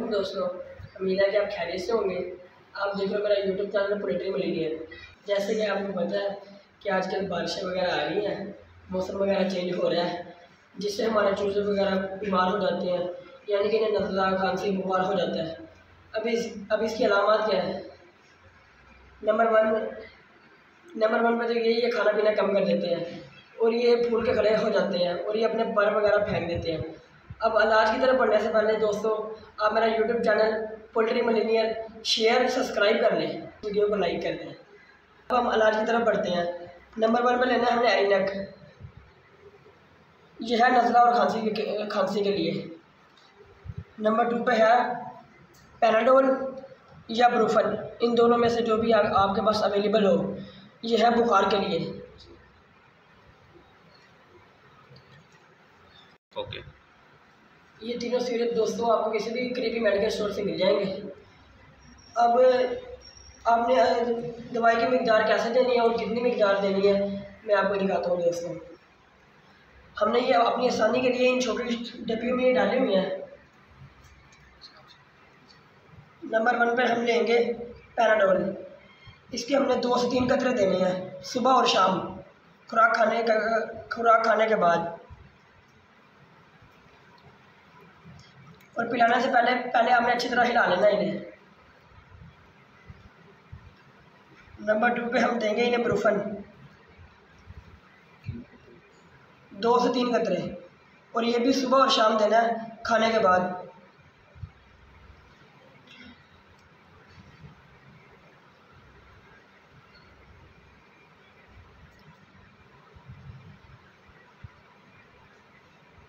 वालेकुम दोस्तों, उम्मीद है कि आप खैरियत से होंगे। आप देख रहे हो मेरा यूट्यूब चैनल पोल्ट्री मिलेनियर। जैसे कि आपको पता है कि आजकल बारिशें वगैरह आ रही हैं, मौसम वगैरह चेंज हो रहा है, जिससे हमारे चूजे वगैरह बीमार हो जाते हैं, यानी कि इन्हें नज़ला खांसी बुखार हो जाता है। अब इसकी अलामत क्या है? नंबर वन पर तो ये खाना पीना कम कर देते हैं और ये फूल के खड़े हो जाते हैं और ये अपने पर वगैरह फेंक देते हैं। अब इलाज की तरफ बढ़ने से पहले दोस्तों, आप मेरा YouTube channel poultry Millionaire share subscribe कर लें, वीडियो को लाइक कर लें। अब हम इलाज की तरफ बढ़ते हैं। नंबर 1 पर लेना है हमने एरिनक। यह है नज़ला और खांसी के लिए। नंबर 2 पे है पैनाडोल या ब्रूफन। इन दोनों में से जो भी आपके पास अवेलेबल हो। यह है बुखार के लिए। ओके। ये तीनों सिरप दोस्तों आपको किसी भी करीबी मेडिकल स्टोर से मिल जाएंगे। अब आपने दवाई की मिकदार कैसे देनी है और कितनी मिकदार देनी है मैं आपको दिखाता हूँ दोस्तों। हमने ये अपनी आसानी के लिए इन छोटी डब्बियों में डाली हुई हैं। नंबर 1 पर हम लेंगे पैनाडोल। इसके हमने 2 से 3 कतरे देने हैं सुबह और शाम खुराक खाने के बाद, और पिलाने से पहले हमने अच्छी तरह हिला लेना इन्हें। नंबर 2 पे हम देंगे इन्हें ब्रूफन 2 से 3 कतरे, और ये भी सुबह और शाम देना है खाने के बाद।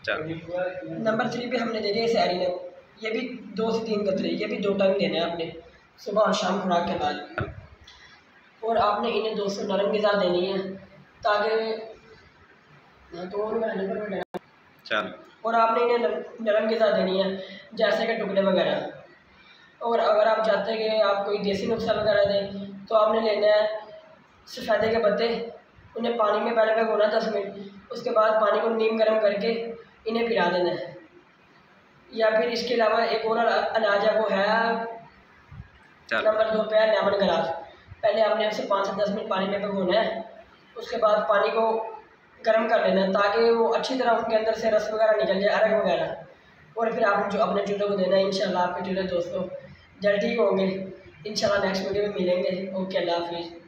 नंबर 3 पे हमने दे दिया इसे एरिनक। ये भी 2 से 3 कतरे, ये भी 2 टाइम देना है आपने सुबह और शाम खुराक के बाद। और आपने इन्हें 200 नरम ग़िज़ा देनी है ताकि और आपने इन्हें नरम ग़िज़ा देनी है जैसे कि टुकड़े वगैरह। और अगर आप चाहते हैं कि आप कोई देसी नुस्खा वगैरह दें तो आपने लेना है सफ़ेदे के पत्ते, उन्हें पानी में पहले भिगोना 10 मिनट, उसके बाद पानी को नीम गर्म करके इन्हें पिला देना है। या फिर इसके अलावा एक और अनाज है, वो है नंबर 2 पे है लेमन ग्रास। पहले आपने उसे 5 से 10 मिनट पानी में भिगोना है, उसके बाद पानी को गर्म कर लेना है ताकि वो अच्छी तरह उनके अंदर से रस वगैरह निकल जाए, अरग वगैरह। और फिर आप जो अपने चूल्हे को देना है। इंशाल्लाह आपके चूल्हे दोस्तों जल्द ठीक होंगे। इंशाल्लाह नेक्स्ट वीडियो में मिलेंगे। ओके, अल्लाह हाफिज़।